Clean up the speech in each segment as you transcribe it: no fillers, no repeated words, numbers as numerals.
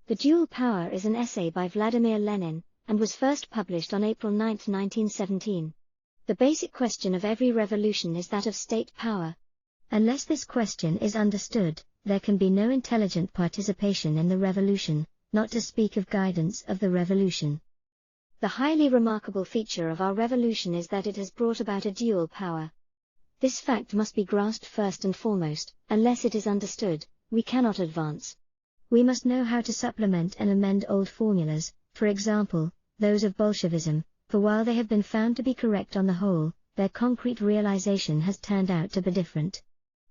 The Dual Power is an essay by Vladimir Lenin, and was first published on April 9, 1917. The basic question of every revolution is that of state power. Unless this question is understood, there can be no intelligent participation in the revolution, not to speak of guidance of the revolution. The highly remarkable feature of our revolution is that it has brought about a dual power. This fact must be grasped first and foremost. Unless it is understood, we cannot advance. We must know how to supplement and amend old formulas, for example, those of Bolshevism, for while they have been found to be correct on the whole, their concrete realization has turned out to be different.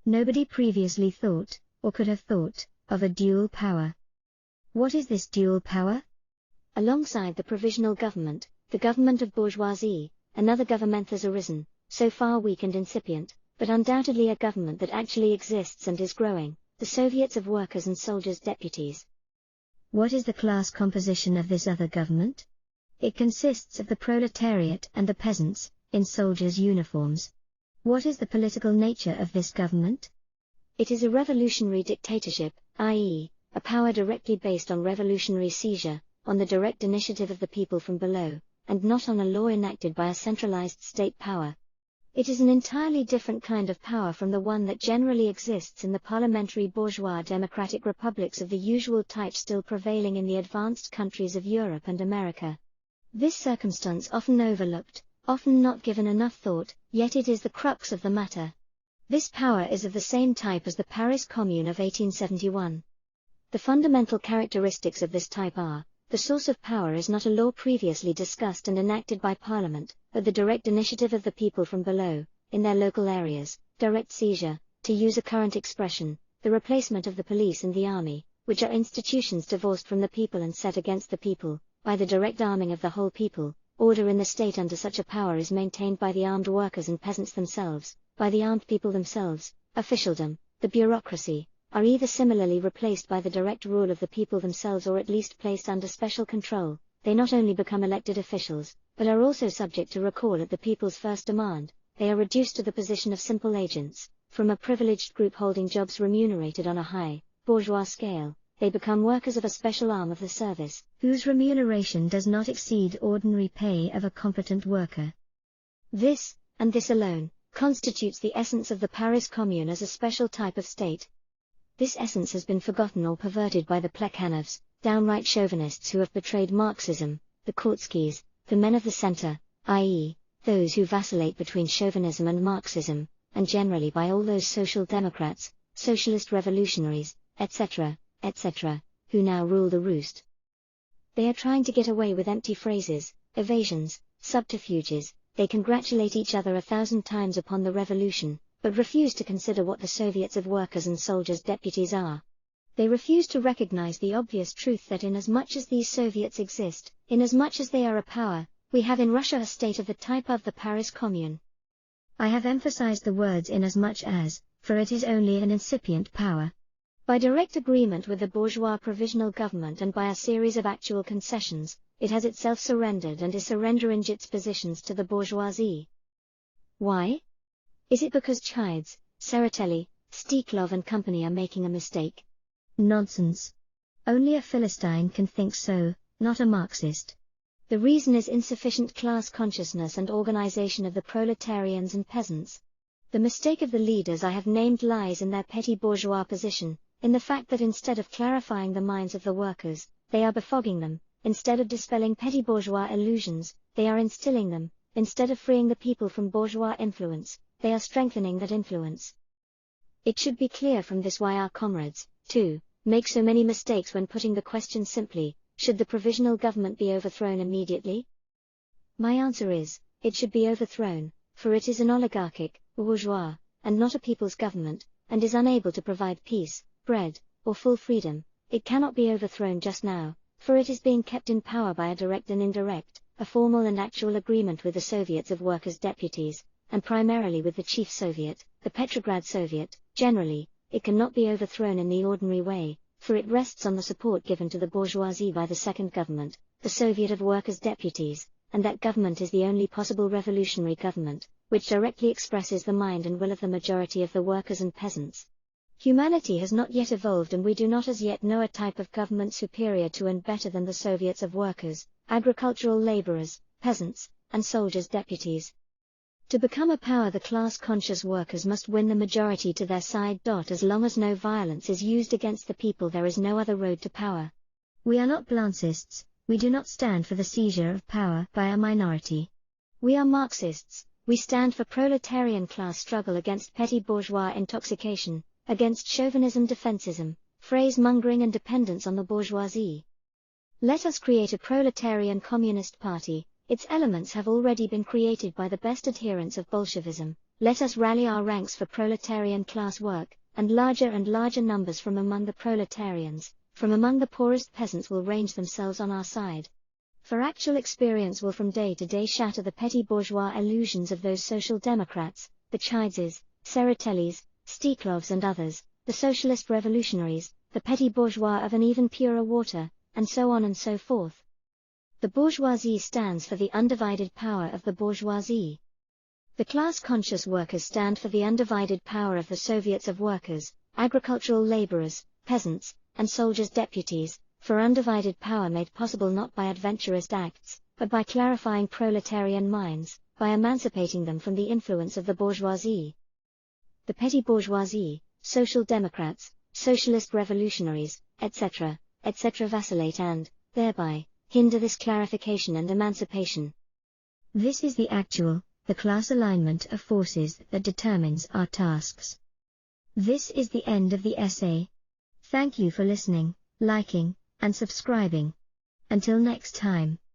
Nobody previously thought, or could have thought, of a dual power. What is this dual power? Alongside the provisional government, the government of bourgeoisie, another government has arisen, so far weak and incipient, but undoubtedly a government that actually exists and is growing, the Soviets of Workers' and Soldiers' Deputies. What is the class composition of this other government? It consists of the proletariat and the peasants, in soldiers' uniforms. What is the political nature of this government? It is a revolutionary dictatorship, i.e., a power directly based on revolutionary seizure, on the direct initiative of the people from below, and not on a law enacted by a centralized state power. It is an entirely different kind of power from the one that generally exists in the parliamentary bourgeois democratic republics of the usual type still prevailing in the advanced countries of Europe and America. This circumstance often overlooked, often not given enough thought, yet it is the crux of the matter. This power is of the same type as the Paris Commune of 1871. The fundamental characteristics of this type are: the source of power is not a law previously discussed and enacted by Parliament, but the direct initiative of the people from below, in their local areas, direct seizure, to use a current expression, the replacement of the police and the army, which are institutions divorced from the people and set against the people, by the direct arming of the whole people. Order in the state under such a power is maintained by the armed workers and peasants themselves, by the armed people themselves. Officialdom, the bureaucracy, are either similarly replaced by the direct rule of the people themselves or at least placed under special control. They not only become elected officials, but are also subject to recall at the people's first demand. They are reduced to the position of simple agents, from a privileged group holding jobs remunerated on a high, bourgeois scale. They become workers of a special arm of the service, whose remuneration does not exceed ordinary pay of a competent worker. This, and this alone, constitutes the essence of the Paris Commune as a special type of state. This essence has been forgotten or perverted by the Plekhanovs, downright chauvinists who have betrayed Marxism, the Kortskys, the men of the center, i.e., those who vacillate between chauvinism and Marxism, and generally by all those social democrats, socialist revolutionaries, etc., who now rule the roost. They are trying to get away with empty phrases, evasions, subterfuges. They congratulate each other 1,000 times upon the revolution, but refuse to consider what the Soviets of Workers' and Soldiers' Deputies are. They refuse to recognize the obvious truth that inasmuch as these Soviets exist, inasmuch as they are a power, we have in Russia a state of the type of the Paris Commune. I have emphasized the words inasmuch as, for it is only an incipient power. By direct agreement with the bourgeois provisional government and by a series of actual concessions, it has itself surrendered and is surrendering its positions to the bourgeoisie. Why? Is it because Chides, Tseretelli, Steklov and company are making a mistake? Nonsense. Only a Philistine can think so, not a Marxist. The reason is insufficient class consciousness and organization of the proletarians and peasants. The mistake of the leaders I have named lies in their petty bourgeois position, in the fact that instead of clarifying the minds of the workers, they are befogging them. Instead of dispelling petty bourgeois illusions, they are instilling them. Instead of freeing the people from bourgeois influence, they are strengthening that influence. It should be clear from this why our comrades, too, make so many mistakes when putting the question simply: should the provisional government be overthrown immediately? My answer is, it should be overthrown, for it is an oligarchic, bourgeois, and not a people's government, and is unable to provide peace, bread, or full freedom. It cannot be overthrown just now, for it is being kept in power by a direct and indirect, a formal and actual agreement with the Soviets of Workers' Deputies, and primarily with the Chief Soviet, the Petrograd Soviet. Generally, it cannot be overthrown in the ordinary way, for it rests on the support given to the bourgeoisie by the second government, the Soviet of Workers' Deputies, and that government is the only possible revolutionary government, which directly expresses the mind and will of the majority of the workers and peasants. Humanity has not yet evolved, and we do not as yet know a type of government superior to and better than the Soviets of workers, agricultural laborers, peasants, and soldiers' deputies. To become a power, the class-conscious workers must win the majority to their side. As long as no violence is used against the people, there is no other road to power. We are not Blancists, we do not stand for the seizure of power by a minority. We are Marxists, we stand for proletarian class struggle against petty bourgeois intoxication, against chauvinism, defensism, phrase-mongering and dependence on the bourgeoisie. Let us create a proletarian communist party. Its elements have already been created by the best adherents of Bolshevism. Let us rally our ranks for proletarian class work, and larger numbers from among the proletarians, from among the poorest peasants, will range themselves on our side. For actual experience will from day to day shatter the petty bourgeois illusions of those social democrats, the Chaidzes, Tseretellis, Stiklovs and others, the socialist revolutionaries, the petty bourgeois of an even purer water, and so on and so forth. The bourgeoisie stands for the undivided power of the bourgeoisie. The class-conscious workers stand for the undivided power of the Soviets of workers, agricultural laborers, peasants, and soldiers' deputies, for undivided power made possible not by adventurist acts, but by clarifying proletarian minds, by emancipating them from the influence of the bourgeoisie. The petty bourgeoisie, social democrats, socialist revolutionaries, etc., vacillate and, thereby, hinder this clarification and emancipation. This is the class alignment of forces that determines our tasks. This is the end of the essay. Thank you for listening, liking, and subscribing. Until next time.